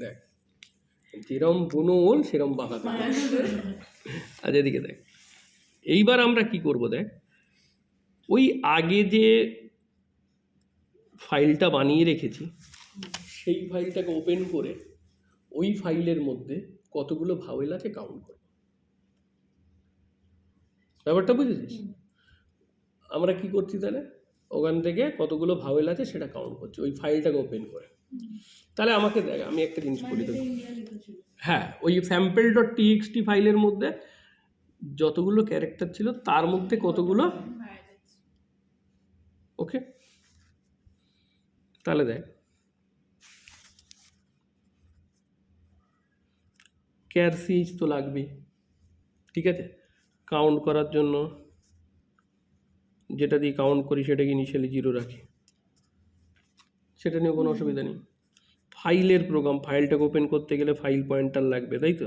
দেখ যেরম বুনো ওল সেরম বাঁকা। আচ্ছা এদিকে দেখ, এইবার আমরা কি করব দেখ, ওই আগে যে ফাইলটা বানিয়ে রেখেছি সেই ফাইলটাকে ওপেন করে ওই ফাইলের মধ্যে কতগুলো ভাওয়েল আছে কাউন্ট করব। ব্যাপারটা বুঝেছিস? আমরা কি করছি তাহলে, ওখান থেকে কতগুলো ভাওয়েল আছে সেটা কাউন্ট করছি ওই ফাইলটাকে ওপেন করে। তাহলে আমাকে দেখ, আমি একটা জিনিস বলি তোকে। হ্যাঁ, ওই sample.txt ফাইলের মধ্যে যতগুলো ক্যারেক্টার ছিল তার মধ্যে কতগুলো, ওকে। তাহলে দেখ, ক্যার সিজ তো লাগবেই, ঠিক আছে। কাউন্ট করার জন্য যেটা দিয়ে কাউন্ট করি সেটাকে ইনিশিয়ালি 0 রাখি, সেটা নিয়ে কোনো অসুবিধা নেই। ফাইলের প্রোগ্রাম, ফাইলটাকে ওপেন করতে গেলে ফাইল পয়েন্টার লাগবে, তাই তো,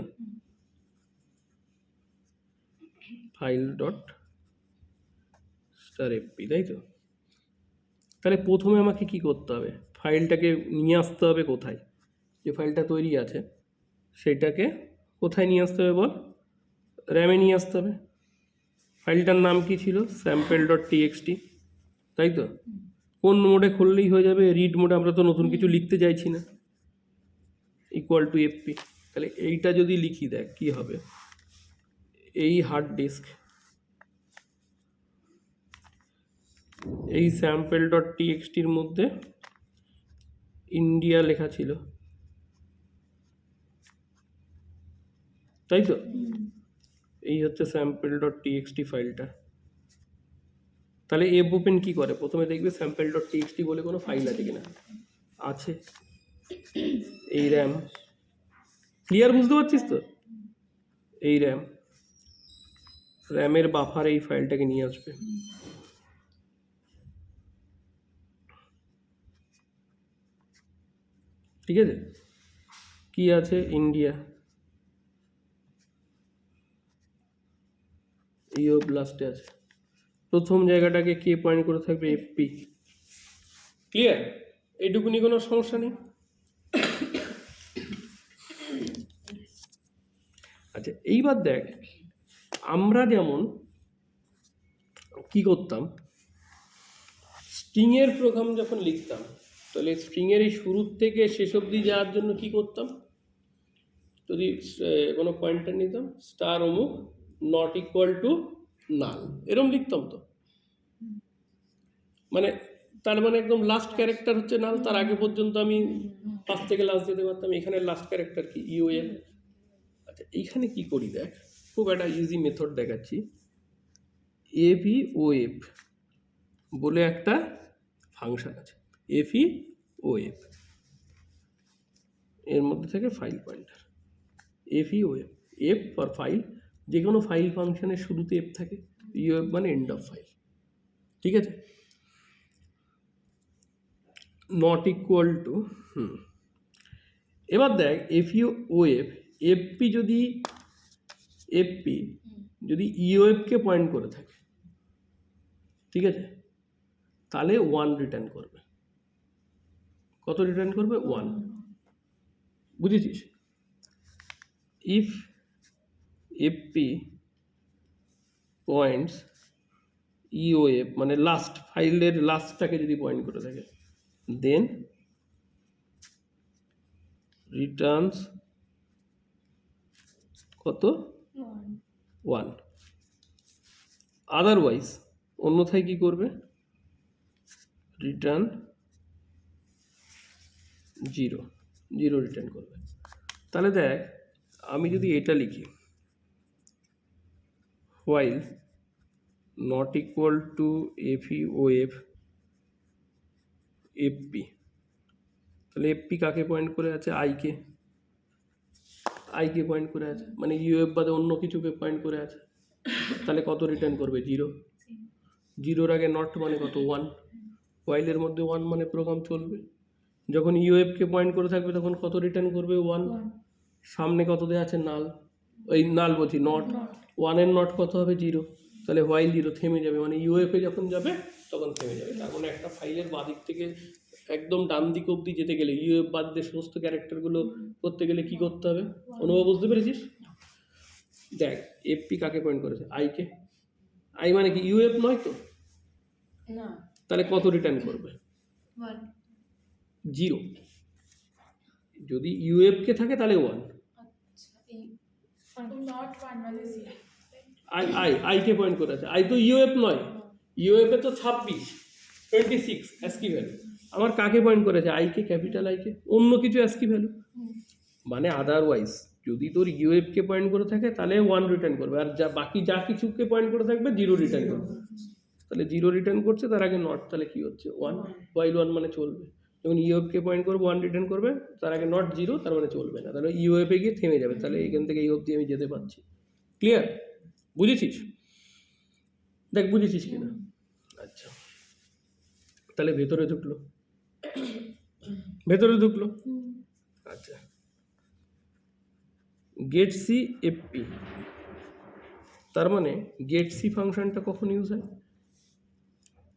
file.starfp, তাই তো। তাহলে প্রথমে আমাকে কি করতে হবে, ফাইলটাকে নিয়ে আসতে হবে কোথায়, যে ফাইলটা তৈরি আছে সেটাকে কোথায় নিয়ে আসতে হবে বল, র্যামে নিয়ে আসতে হবে। ফাইলটার নাম কি ছিল, sample.txt, তাই তো। কোন মোডে খুললেই হয়ে যাবে, রিড মোডে, আমরা তো নতুন কিছু লিখতে চাইছি না, =fp। তাহলে এইটা যদি লিখি দেখ কি হবে, এই হার্ড ডিস্ক, এই sample.txt-র মধ্যে ইন্ডিয়া লেখা ছিল, তাই তো। এই হচ্ছে sample.txt ফাইলটা। তাহলে এফ ওপেন কি করে, প্রথমে দেখবে sample.txt বলে কোনো ফাইল আছে কিনা, আছে। এই র্যাম, ক্লিয়ার, বুঝতে পারছিস তো, এই র্যামের বাফার এই ফাইলটাকে নিয়ে আসবে। ঠিক আছে, কি আছে, ইন্ডিয়া, ইও ব্লাস্টে আছে। প্রথম জায়গাটাকে কে পয়েন্ট করে থাকবে, এফপি। ক্লিয়ার, এইটুকুনি কোনো সমস্যা নেই। আচ্ছা এইবার দেখ, আমরা যেমন কি করতাম, স্ট্রিংয়ের প্রোগ্রাম যখন লিখতাম, তাহলে স্ট্রিংয়ের এই শুরুর থেকে শেষ অবধি যাওয়ার জন্য কি করতাম, যদি কোনো পয়েন্টার নিতাম, স্টার অমুক নট ইকুয়াল টু নাল, এরকম লিখতাম তো। মানে তার মানে একদম লাস্ট ক্যারেক্টার হচ্ছে নাল, তার আগে পর্যন্ত আমি ফার্স্ট থেকে লাস্ট যেতে পারতাম। এখানে লাস্ট ক্যারেক্টার কি, ইউএফ। আচ্ছা এইখানে কি করি দেখ, খুব একটা ইজি মেথড দেখাচ্ছি। এফ বলে একটা ফাংশন আছে, এফ, এর মধ্যে থেকে file pointer, F for file. যে কোনো ফাইল ফাংশনের শুরুতে এফ থাকে, ইউএফ মানে এন্ড অফ ফাইল, ঠিক আছে। নট ইকুয়াল টু, এবার দেখ এফপি যদি ইওএফকে পয়েন্ট করে থাকে, ঠিক আছে, তাহলে 1 রিটার্ন করবে। কত রিটার্ন করবে, 1, বুঝেছিস। ইফ এফপি পয়েন্টস ইওএফ মানে লাস্ট, ফাইলের লাস্টটাকে যদি পয়েন্ট করে থাকে, দেন রিটার্নস কত, 1। আদারওয়াইজ অন্যথায় কি করবে, রিটার্ন 0 রিটার্ন করবে। তাহলে দেখ, আমি যদি এটা লিখি, while not equal to FEOF FP, তাহলে এফপি কাকে পয়েন্ট করে আছে, আইকে পয়েন্ট করে আছে, মানে ইউএফ বাদে অন্য কিছুকে পয়েন্ট করে আছে। তাহলে কত রিটার্ন করবে, 0। 0-র আগে নট মানে কত, 1। ওয়াইলের মধ্যে 1 মানে প্রোগ্রাম চলবে। যখন ইউএফকে পয়েন্ট করে থাকবে তখন কত রিটার্ন করবে, 1। সামনে কত দেওয়া আছে, নাল, ওই নাল বলছি নট, 1-এর নট কত হবে, 0। তাহলে হোয়াইল 0 থেমে যাবে, মানে ইউএফে যখন যাবে তখন থেমে যাবে। তার মানে একটা ফাইলের বাদিক থেকে একদম ডান দিক অবধি যেতে গেলে ইউএফ বাদ দিয়ে সমস্ত ক্যারেক্টারগুলো করতে গেলে কি করতে হবে? অনুভব বুঝতে পেরেছিস? দেখ এফপি কাকে পয়েন্ট করেছে? আইকে। আই মানে কি ইউএফ নয় তো? না তাহলে কত রিটার্ন করবে? 1 0। যদি ইউএফ কে থাকে তাহলে 1। আচ্ছা এই নট 1 মানে 0 আইকে পয়েন্ট করেছে। আই তো ইউএফ নয়, ইউএফ এ তো 26 অ্যাস্কি ভ্যালু। আমার কাকে পয়েন্ট করেছে? আইকে, ক্যাপিটাল আইকে, অন্য কিছু অ্যাস্কি ভ্যালু। মানে আদারওয়াইজ যদি তোর ইউএফ কে পয়েন্ট করে থাকে তাহলে 1 রিটার্ন করবে, আর বাকি যা কিছুকে পয়েন্ট করে থাকবে 0 রিটার্ন করবে। তাহলে 0 রিটার্ন করছে, তার আগে নট, তাহলে কি হচ্ছে 1, while 1 মানে চলবে। যখন ইউএফ কে পয়েন্ট করবে 1 রিটার্ন করবে, তার আগে নট 0, তার মানে চলবে না, তাহলে ইউএফ এ গিয়ে থেমে যাবে। তাহলে এখান থেকে এই অবধি আমি যেতে পারছি। ক্লিয়ার? বুঝেছিস? দেখ বুঝেছিস কিনা। আচ্ছা, তাহলে ভেতরে ঢুকলো। আচ্ছা, গেট সি এফপি, তার মানে গেট সি ফাংশনটা কখন ইউজ হয়?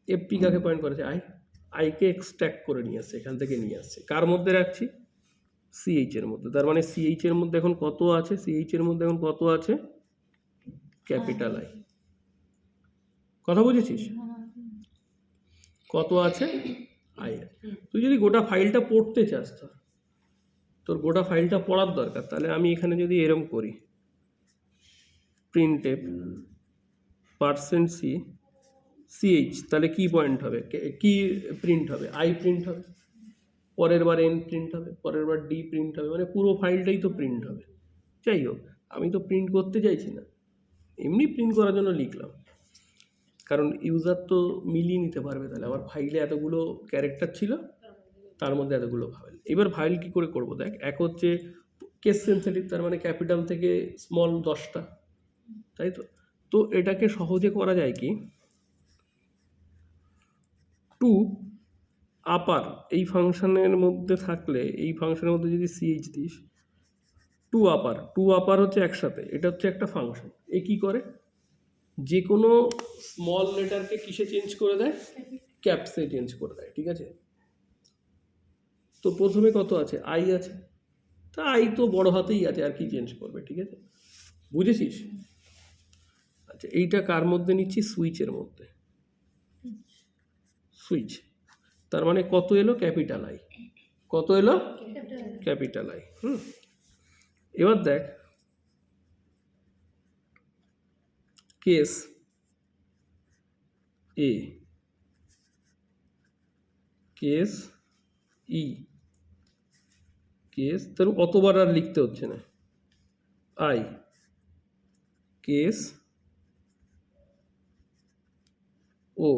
এফপি কাকে পয়েন্ট করেছে? আইকে এক্সট্র্যাক্ট করে নিয়ে আসছে, এখান থেকে নিয়ে আসছে। কার মধ্যে রাখছি? সিএইচ এর মধ্যে। তার মানে সিএইচ এর মধ্যে এখন কত আছে? সিএইচ এর মধ্যে এখন কত আছে? Capital I. কথা বুঝেছিস? কত আছে? আই। তুই যদি গোটা ফাইলটা পড়তে চাস, তোর গোটা ফাইলটা পড়ার দরকার, তাহলে আমি এখানে যদি এরম করি printf %c ch, তাহলে কি পয়েন্ট হবে? কি প্রিন্ট হবে? আই প্রিন্ট হবে, পরের বার এন প্রিন্ট হবে, পরের বার ডি প্রিন্ট হবে, মানে পুরো ফাইলটাই তো প্রিন্ট হবে। যাই হোক, আমি তো প্রিন্ট করতে চাইছি না, এমনি প্রিন্ট করার জন্য লিখলাম, কারণ ইউজার তো মিলিয়ে নিতে পারবে। তাহলে আমার ফাইলে এতগুলো ক্যারেক্টার ছিল, তার মধ্যে এতগুলো ফাইল। এবার ফাইল কি করে করব? দেখ, এক হচ্ছে কেস সেন্সিটিভ, তার মানে ক্যাপিটাল থেকে স্মল 10টা, তাই তো। তো এটাকে সহজে করা যায় কি, টু আপার এই ফাংশনের মধ্যে থাকলে, এই ফাংশনের মধ্যে যদি সিএইচ দিস, টু আপার হচ্ছে একসাথে, এটা হচ্ছে একটা ফাংশন। এ কি করে? যে কোনো স্মল লেটারকে কিসে চেঞ্জ করে দেয়? ক্যাপসে চেঞ্জ করে দেয়, ঠিক আছে। তো প্রথমে কত আছে? আই আছে, তা আই তো বড় হাতেই আছে, আর কি চেঞ্জ করবে, ঠিক আছে। বুঝেছিস? আচ্ছা, এইটা কার মধ্যে নিচ্ছি? সুইচের মধ্যে। সুইচ, তার মানে কত এলো? Capital I. কত এলো? Capital I. এবার দেখ, case A, case E, case, তার অতবার আর লিখতে হচ্ছে না। I, case O,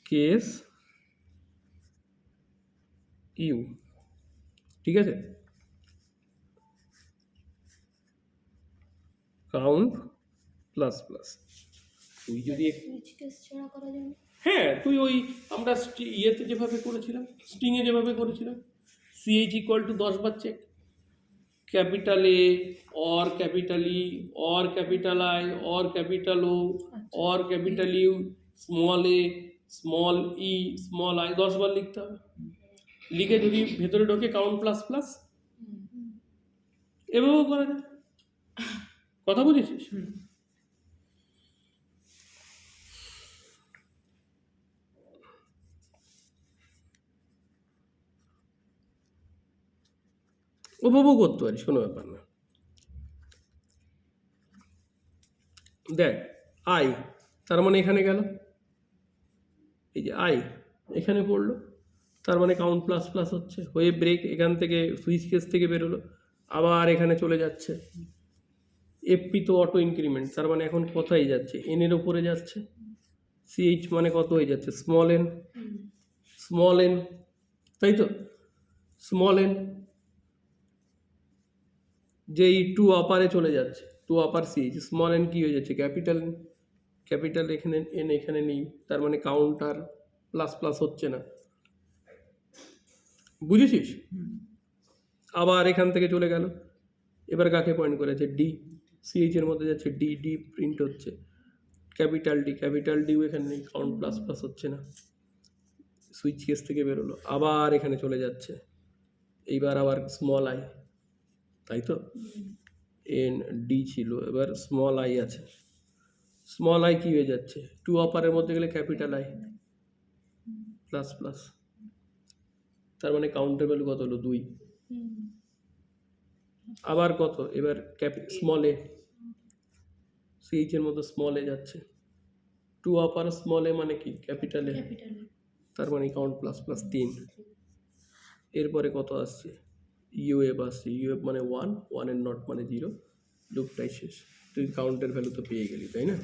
case U, ঠিক আছে। Count plus plus. তুই যদি সুইচ কেস ছাড়া করা যাবে? হ্যাঁ, তুই ওই আমরা ইয়েতে যেভাবে করেছিলাম, স্ট্রিংয়ে যেভাবে করেছিলাম, সিএইচ ইকুয়াল টু 10 বার check, capital A or capital E or capital I or capital O or capital U, small a small e small i, 10 বার লিখতে হবে। লিখে যদি ভেতরে ঢোকে কাউন্ট প্লাস প্লাস, এভাবেও করা যায়। কথা বুঝেছিস? উপভোগ করতে পারিস, কোনো ব্যাপার না। দেখ, আই, তার মানে এখানে গেল, এই যে আই এখানে পড়লো, তার মানে কাউন্ট প্লাস প্লাস হচ্ছে, হয়ে ব্রেক এখান থেকে সুইচ কেস থেকে বেরোলো, আবার এখানে চলে যাচ্ছে। এফপি তো অটো ইনক্রিমেন্ট, তার মানে এখন কোথায় যাচ্ছে? এন এর ওপরে যাচ্ছে। সিএইচ মানে কত হয়ে যাচ্ছে? স্মল এন, তাই তো, স্মল এন, যে এই টু আপারে চলে যাচ্ছে, টু আপার সিএইচ, স্মল এন কি হয়ে যাচ্ছে? Capital N. ক্যাপিটাল এখানে এন এখানে নেই, তার মানে কাউন্ট আর প্লাস প্লাস হচ্ছে না। বুঝেছিস? আবার এখান থেকে চলে গেল, এবার কাকে পয়েন্ট করেছে? ডি, সিএইচ এর মধ্যে যাচ্ছে, ডি, ডি প্রিন্ট হচ্ছে, ক্যাপিটাল ডি এখানে নেই, কাউন্ট প্লাস প্লাস হচ্ছে না। সুইচ কেস থেকে বেরোলো, আবার এখানে চলে যাচ্ছে, এইবার আবার স্মল আই, তাই তো এন ডি ছিল, এবার স্মল আই আছে, স্মল আই কি হয়ে যাচ্ছে, টু অপারের মধ্যে গেলে ক্যাপিটাল আই প্লাস প্লাস, তার মানে কাউন্টের ভ্যালু কত হলো 2, আবার কত, এবার স্মল এ, সিএইচ এর মধ্যে স্মল এ যাচ্ছে, টু আপার স্মল এ মানে কি ক্যাপিটাল এ, তার মানে কাউন্ট প্লাস প্লাস 3, এরপরে কত আসছে ইউএফ আসছে, ইউএফ মানে 1 এর নট মানে 0, লুপটাই শেষ, তুই কাউন্টের ভ্যালু তো পেয়ে গেলি তাই না।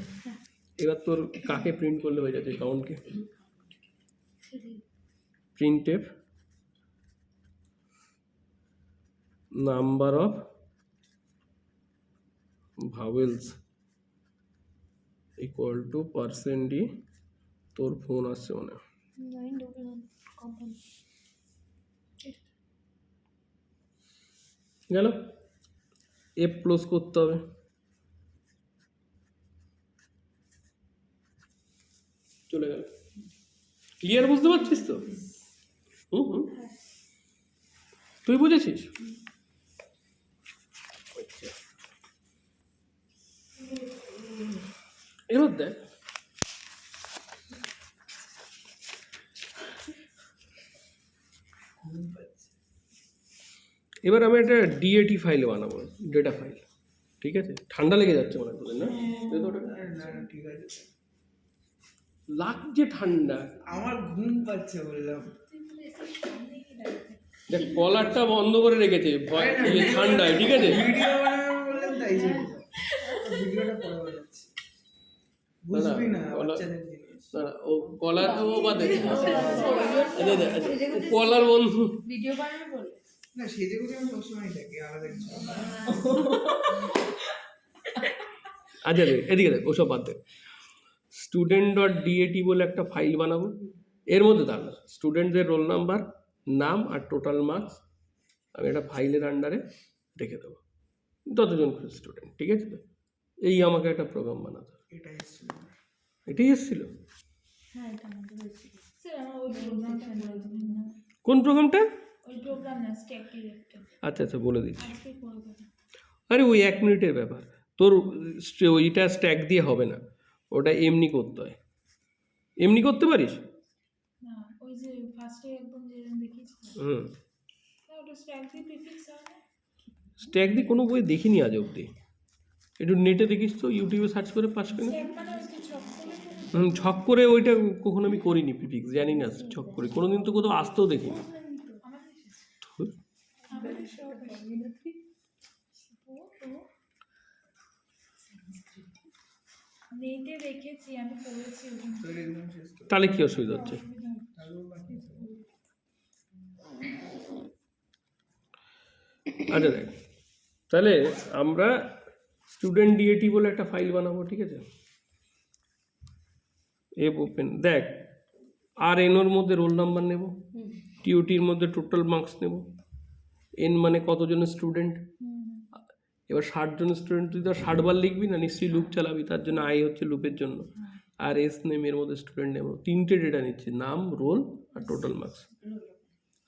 এবার তোর কাকে প্রিন্ট করলে হয়ে যাচ্ছে কাউন্টকে, printf number of vowels equal to %d, তোর ফোন আসছে মনে হয়। গেল, এফ ক্লোজ করতে হবে, চলে গেল, ক্লিয়ার, বুঝতে পারছিস তো? হুম, তুই বুঝেছিস? এবার দেখ, এবার আমি একটা ডিএটি ফাইল বানাবো, ডেটা ফাইল, ঠিক আছে? ঠান্ডা লেগে যাচ্ছে মনে হয় তোদের, না? দে তো ওটা। ঠিক আছে, লাগছে ঠান্ডা, আমার ঘুম পাচ্ছে বললাম। দেখ কলারটা বন্ধ করে রেখেছে, ভয় ইয়ে ঠান্ডায়, ঠিক আছে? ভিডিও বানাবে বললাম তাই জন্য ভিডিওটা পরে বানাচ্ছি, বুঝবি না বাচ্চাদের জিনিস। না, ও কলার ও বাদে, কলার বন্ধু ভিডিও বানাবে বলে না, সেজে গুজে আমি সবসময় থাকি, আলাদা কিছু না। আচ্ছা দেখ এদিকে দেখ, ওসব বাদ দে, student.dat বলে একটা ফাইল বানাবো, এর মধ্যে তাহলে স্টুডেন্টদের রোল নাম্বার, নাম আর টোটাল মার্কস আমি একটা ফাইলের আন্ডারে রেখে দেবো, যতজন খুশি স্টুডেন্ট, ঠিক আছে তো? এই আমাকে একটা প্রোগ্রাম বানাতে হবে, এটা এসেছিল এটাই এসেছিল। হ্যাঁ এটা আমাদের হয়েছিল স্যার, আমার ওই প্রোগ্রামটা বলে দিন না, কোন প্রোগ্রামটা? ওই প্রোগ্রাম না স্ট্যাক ডিরেক্টর, আচ্ছা আচ্ছা বলে দিচ্ছি, আজকে করে দেবো। আরে ওই 1 মিনিটের ব্যাপার, তোর ওইটা স্ট্যাক দিয়ে হবে না, ওটা এমনি করতে হয়, এমনি করতে পারিস? না ওই যে ফার্স্টে একদম যেরকম দেখিয়েছিল হুম, না, ওটা স্ট্যাক দিয়ে প্রিফিক্স হয় না। স্ট্যাক দিয়ে কোনো বই দেখিনি আজ অবধি, একটু নেটে দেখিস তো, ইউটিউবে সার্চ করে পাস করে। স্ট্যাক মানে ওই যে ছক করে ছক করে ওইটা কখনো আমি করিনি, প্রিফিক্স জানি না, ছক করে কোনোদিন তো কোথাও আসতেও দেখিনি। ধুর, আমাদের সব মিনতি নেটে দেখেছি, আমি পড়েছি ওখানে। তোর একদম শেষ তো, তাহলে কি অসুবিধা হচ্ছে? তারপর বাকি আছে। আচ্ছা দেখ, তাহলে আমরা স্টুডেন্ট ডিএটি বলে একটা ফাইল বানাবো, ঠিক আছে? এপ ওপেন, দেখ আর এনোর মধ্যে রোল নাম্বার নেব, টিওটির মধ্যে টোটাল মার্কস নেব, এন মানে কতজন স্টুডেন্ট, এবার 60 জন স্টুডেন্ট, তুই তো 60 বার লিখবি না, নিশ্চয়ই লুপ চালাবি, তার জন্য আই হচ্ছে লুপের জন্য, আর এস নেম এর মধ্যে স্টুডেন্ট নেব, 3টে ডেটা নিচ্ছি, নাম, রোল আর টোটাল মার্কস।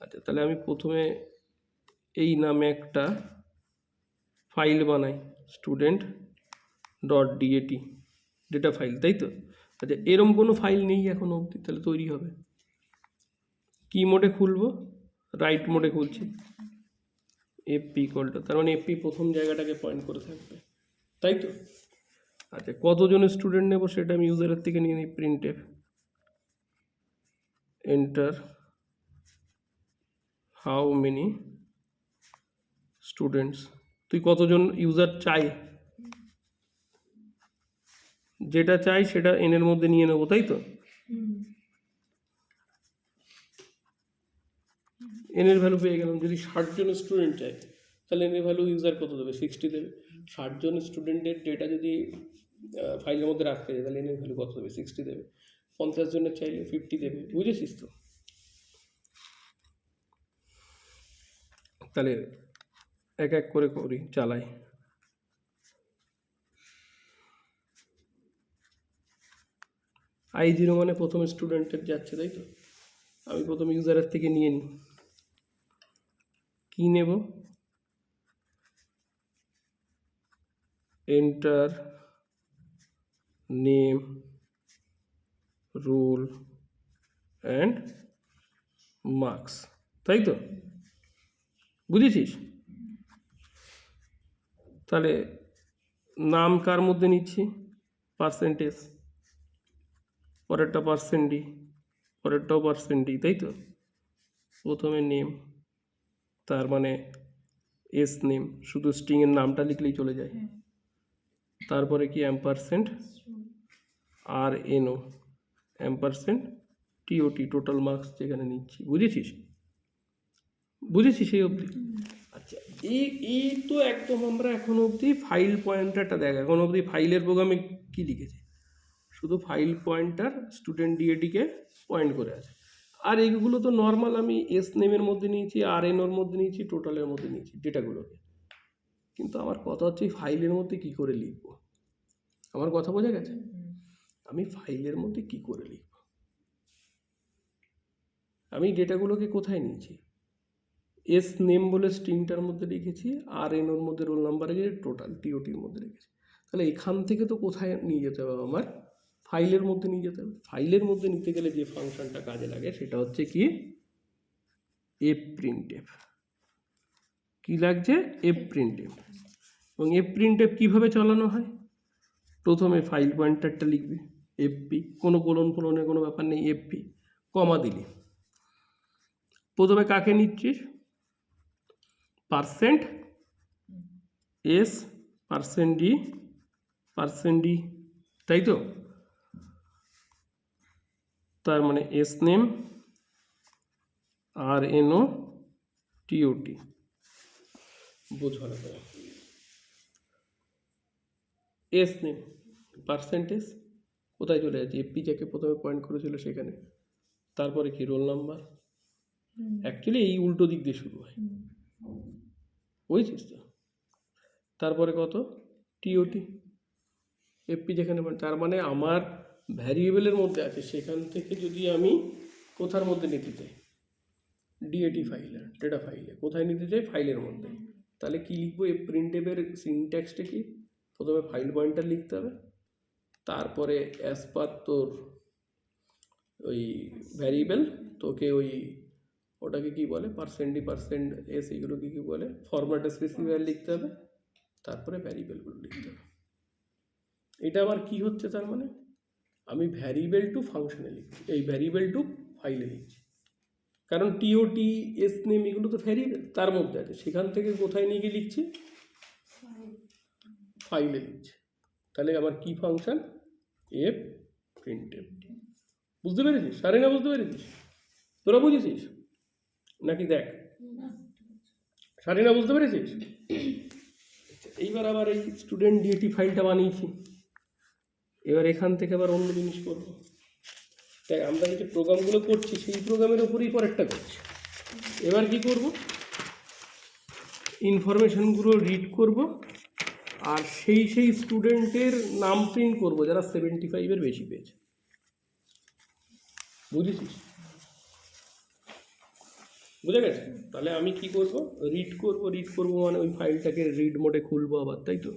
আচ্ছা তাহলে আমি প্রথমে এই নামে একটা ফাইল বানাই, student.dat ডেটা ফাইল, তাই তো? আচ্ছা এরম কোনো ফাইল নেই এখন অবধি, তাহলে তৈরি হবে কি মোডে খুলবো? রাইট মোডে খুলছি, এফপি ইকুয়ালটা, তার মানে এফপি প্রথম জায়গাটাকে পয়েন্ট করে থাকবে, তাই তো? আচ্ছা কতজন স্টুডেন্ট নেব সেটা আমি ইউজারের থেকে নিয়ে নিই, printf enter how many students, তুই কতজন ইউজার চাই, যেটা চাই সেটা এনের মধ্যে নিয়ে নেবো, তাই তো? এনের ভ্যালু পেয়ে গেলাম, যদি 60 জন স্টুডেন্ট চাই তাহলে এনের ভ্যালু ইউজার কত দেবে, 60 দেবে। 60 জন স্টুডেন্টের ডেটা যদি ফাইলের মধ্যে রাখতে চাই তাহলে এনের ভ্যালু কত দেবে, 60 দেবে। 50 জনের চাইলে 50 দেবে, বুঝেছিস তো? তাহলে এক এক করে করি, চালাই। I0 মানে প্রথম স্টুডেন্টের যাচ্ছে, তাই তো? আমি প্রথম ইউজারের থেকে নিয়ে নিই, কী নেব, enter name role and marks, তাই তো? বুঝেছিস? তাহলে নাম কার মধ্যে নিচ্ছি, পার্সেন্টেজ, পরেরটা পার্সেন্ট ডি, পরেরটাও পার্সেন্ট ডি, তাই তো? প্রথমে নেম, তার মানে এস নেম, শুধু স্ট্রিংয়ের নামটা লিখলেই চলে যায়। তারপরে কি ampersand R N O, ampersand T O T, total marks যেখানে নিচ্ছি। বুঝেছিস? বুঝেছিস এই অবধি? আচ্ছা, এই তো একদম আমরা এখন অবধি ফাইল পয়েন্টারটা দেখ, এখন অবধি ফাইলের প্রোগ্রামে কি লিখেছে, শুধু ফাইল পয়েন্টার স্টুডেন্ট ডিএটিকে পয়েন্ট করে আছে। আর এইগুলো তো নর্মাল আমি এস নেমের মধ্যে নিয়েছি, আর এনওর মধ্যে নিয়েছি, টোটালের মধ্যে নিয়েছি ডেটাগুলোকে। কিন্তু আমার কথা হচ্ছে এই ফাইলের মধ্যে কি করে লিখবো, আমার কথা বোঝা গেছে? আমি ফাইলের মধ্যে কি করে লিখব, আমি ডেটাগুলোকে কোথায় নিয়েছি, এস নেম বলে স্ট্রিংটার মধ্যে লিখেছি, আর এনওর মধ্যে রোল নাম্বারে গিয়ে টোটাল টিওটির মধ্যে রেখেছি। তাহলে এখান থেকে তো কোথায় নিয়ে যেতে হবে, আমার ফাইলের মধ্যে নিয়ে যেতে হবে। ফাইলের মধ্যে নিতে গেলে যে ফাংশনটা কাজে লাগে সেটা হচ্ছে কি, এফ প্রিন্টএফ। কি লাগছে, এফ প্রিন্টএফ। এবং এফ প্রিন্টএফ কীভাবে চালানো হয়, প্রথমে ফাইল পয়েন্টারটা লিখবি এফপি, কোনো কোলন ফোলনের কোনো ব্যাপার নেই, এফপি কমা দিলি। প্রথমে কাকে নিচ্ছিস, পার্সেন্ট এস পার্সেন্ট ডি, তাই তো? তার মানে এস নেম আর এনও টিওটি, বোঝা না? এস নেম পার্সেন্টেজ কোথায় চলে যাচ্ছে, এফপি যাকে প্রথমে পয়েন্ট করেছিল সেখানে। তারপরে কি, রোল নাম্বার। অ্যাকচুয়ালি এই উল্টো দিক দিয়ে শুরু হয়, বুঝছিস তো? তারপরে কত, টিওটি, এফপি যেখানে, তার মানে আমার ভ্যারিয়েবলের মধ্যে আছে, সেখান থেকে যদি আমি কোথার মধ্যে নিতে চাই, ডিএটি ফাইলে, ডেটা ফাইলে, কোথায় নিতে চাই, ফাইলের মধ্যে। তাহলে কি লিখবো, এফ প্রিন্টএফের সিনট্যাক্সটা কি, প্রথমে ফাইল পয়েন্টার লিখতে হবে, তারপরে অ্যাজ পার তোর ওই ভ্যারিয়েবল, তোকে ওটাকে কি বলে, পার্সেন্ট ডি পার্সেন্ট এস, এইগুলোকে কি বলে, ফরম্যাট স্পেসিফায়ার লিখতে হবে, তারপরে ভ্যারিয়েবলগুলো লিখতে হবে। এটা আবার কি হচ্ছে, তার মানে আমি ভ্যারিয়েবল টু ফাংশনে লিখছি, এই ভ্যারিয়েবল টু ফাইলে লিখছি, কারণ টিওটি এস নেম এগুলো তো ভ্যারিয়েবল তার মধ্যে আছে, সেখান থেকে কোথায় নিয়ে গিয়ে লিখছি, ফাইলে লিখছি। তাহলে আমার কি ফাংশন, এফ প্রিন্টএফ। বুঝতে পেরেছিস? সারে না বুঝতে পেরেছিস? তোরা বুঝেছিস নাকি? দেখ, সারে না বুঝতে পেরেছিস? এইবার আবার এই স্টুডেন্ট ডিএটি ফাইলটা বানিয়েছি, এবার এখান থেকে আবার অন্য জিনিস করবো। তাই আমরা যে প্রোগ্রামগুলো করছি সেই প্রোগ্রামের ওপরেই পরেরটা করছি। এবার কি করব, ইনফরমেশনগুলো রিড করব, আর সেই স্টুডেন্টের নাম প্রিন্ট করব যারা 75-এর বেশি পেয়েছে। বুঝেছিস? বুঝে গেছে? তাহলে আমি কি করব, রিড করব মানে ওই ফাইলটাকে রিড মোডে খুলবো আবার, তাই তো?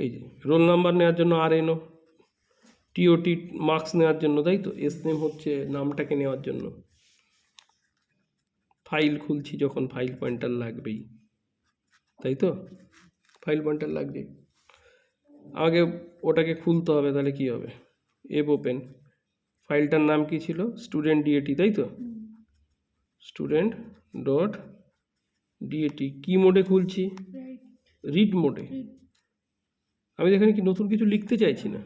এই যে রোল নাম্বার নেওয়ার জন্য আর এনও, টিওটি মার্কস নেওয়ার জন্য, তাই তো? এস নেম হচ্ছে নামটাকে নেওয়ার জন্য। ফাইল খুলছি যখন, ফাইল পয়েন্টার লাগবেই, তাই তো? ফাইল পয়েন্টার লাগবে, আগে ওটাকে খুলতে হবে। তাহলে কি হবে, এফ ওপেন, ফাইলটার নাম কি ছিল, স্টুডেন্ট ডিএটি, তাই তো? স্টুডেন্ট ডট ডিএটি কি মোডে খুলছি, রিড মোডে। আমি এখানে কি নতুন কিছু লিখতে চাইছি না,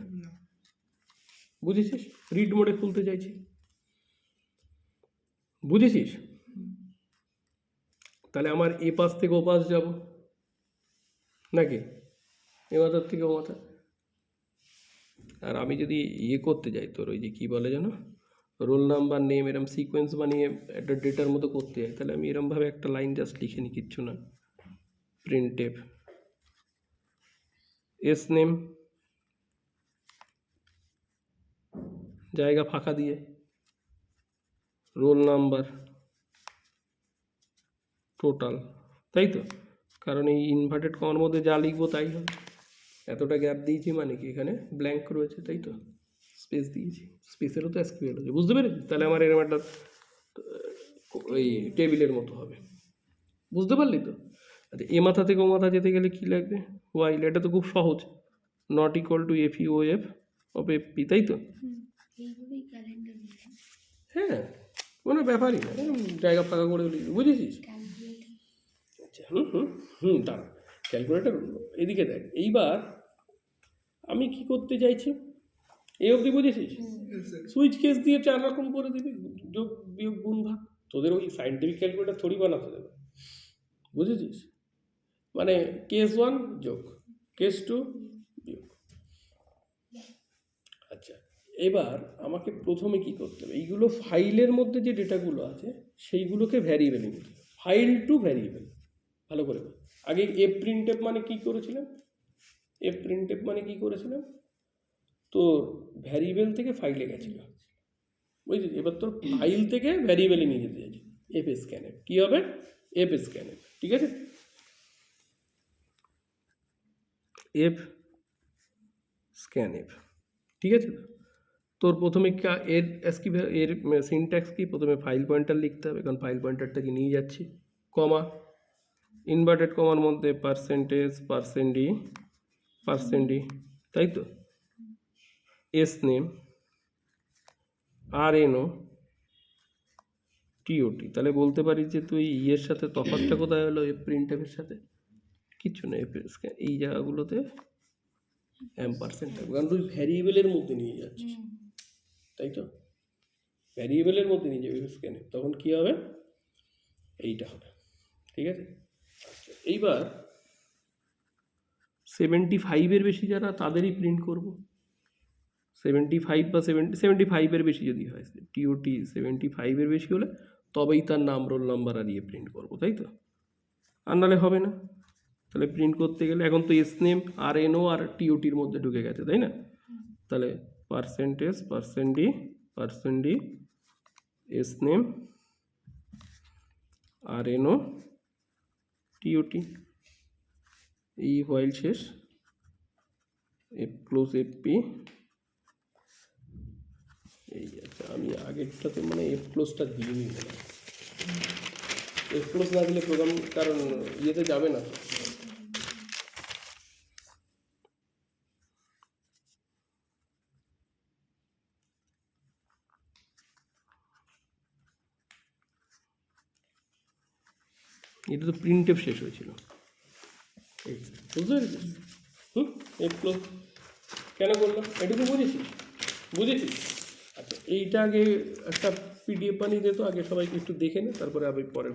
বুঝেছিস? রিড মোডে খুলতে চাইছি, বুঝেছিস? তাহলে আমার এ পাশ থেকে ও পাশ যাব নাকি, এ মাথার থেকে ও মাথা। আর আমি যদি ইয়ে করতে যাই, তোর ওই যে কী বলে যেন, রোল নাম্বার নেম এরম সিকোয়েন্স বানিয়ে একটা ডেটার মতো করতে হয়, তাহলে আমি এরমভাবে একটা লাইন জাস্ট লিখে নিই, কিচ্ছু না। প্রিন্টএফ এস নেম, জায়গা ফাঁকা দিয়ে, রোল নাম্বার, টোটাল, তাই তো? কারণ এই ইনভার্টেড কমার মধ্যে যা লিখবো তাই হবে। এতটা গ্যাপ দিয়েছি মানে কি এখানে ব্ল্যাঙ্ক রয়েছে, তাই তো? স্পেস দিয়েছি, স্পেসেরও তো এসকিউএল আছে, বুঝতে পেরেছি? তাহলে আমার এরকম একটা ওই টেবিলের মতো হবে, বুঝতে পারলি তো? আচ্ছা, এ মাথা থেকে ও মাথা যেতে গেলে কী লাগবে? ওয়াইল, এটা তো খুব সহজ, not equal to F U F of F P, তাই তো? এইভাবেই ক্যালেন্ডার নিলাম, হ্যাঁ, কোনো ব্যাপারই না, জায়গা ফাঁকা করে লিখবি, বুঝেছিস? ক্যালকুলেটর। আচ্ছা, দাঁড়া, ক্যালকুলেটার এদিকে দেখ। এইবার আমি কি করতে চাইছি, এই অবধি বুঝেছিস? সুইচ কেস দিয়ে 4 রকম করে দিবি, যোগ বিয়োগ গুণ ভাগ। তোদের ওই সাইন্টিফিক ক্যালকুলেটার থোড়ি বানাতে দেবে, বুঝেছিস? মানে কেস 1 যোগ, কেস 2 বিয়োগ। আচ্ছা, এবার আমাকে প্রথমে কি করতে হবে, এইগুলো ফাইলের মধ্যে যে ডেটাগুলো আছে সেইগুলোকে ভ্যারিয়েবলে নিতে হবে, ফাইল টু ভ্যারিয়েবল। ভালো করে বল। আগে এফ প্রিন্টএফ মানে কি করেছিলাম? এফ প্রিন্টএফ মানে কি করেছিলাম? তোর ভ্যারিয়েবল থেকে ফাইলে গেছিল, বুঝলি? এবার তোর ফাইল থেকে ভ্যারিয়েবলে নিয়ে যেতে চাইছি, এফ স্ক্যানএফ। কী হবে? এফ স্ক্যানএফ, ঠিক আছে? এফ স্ক্যানএফ, ঠিক আছে? তোর প্রথমে এর এসকি এর সিনট্যাক্স কি? প্রথমে ফাইল পয়েন্টার লিখতে হবে, কারণ ফাইল পয়েন্টারটাকে নিয়ে যাচ্ছি, কমা, ইনভার্টেড কমার মধ্যে পার্সেন্টেজ, পার্সেন্ট ডি, তাই তো? S name, R N O টিওটি। তাহলে বলতে পারি যে তুই ইয়ের সাথে তফাৎটা কোথায় হলো এফ প্রিন্টএফের সাথে? কিচ্ছু নেই, এই জায়গাগুলোতে %, কারণ তুই ভ্যারিয়েবলের মধ্যে নিয়ে যাচ্ছিস, তাই তো? ভ্যারিয়েবলের মধ্যে নিয়ে যাবি স্ক্যানে, তখন কী হবে? এইটা হবে, ঠিক আছে? আচ্ছা, এইবার 75-এর বেশি যারা, তাদেরই প্রিন্ট করব। 75 বা 75-এর বেশি যদি হয়, টিওটি 75-এর বেশি হলে তবেই তার নাম, রোল নাম্বার আর ইয়ে প্রিন্ট করবো, তাই তো? আর নাহলে হবে না। তাহলে প্রিন্ট করতে গেলে এখন তো S name, R N O আর টিওটির মধ্যে ঢুকে গেছে, তাই না? তাহলে percentage, percent D, S name, R N O T O T, এই হোয়াইল শেষ, এফ ক্লোজ এফ পি। এই আচ্ছা, আমি আগেরটাতে মানে এফ ক্লোজটা দিয়ে নিই, এফ ক্লোজ না দিলে প্রোগ্রাম, কারণ ইয়েতে যাবে না। এটা তো প্রিন্টএফ শেষ হয়েছিল, বুঝতে পেরেছিস? এফ ক্লোজ কেন করলাম এটুকু বুঝেছিস? আচ্ছা, এইটা আগে একটা পিডিএফ বানিয়ে দিত, আগে সবাইকে একটু দেখে নে, তারপরে আমি পরে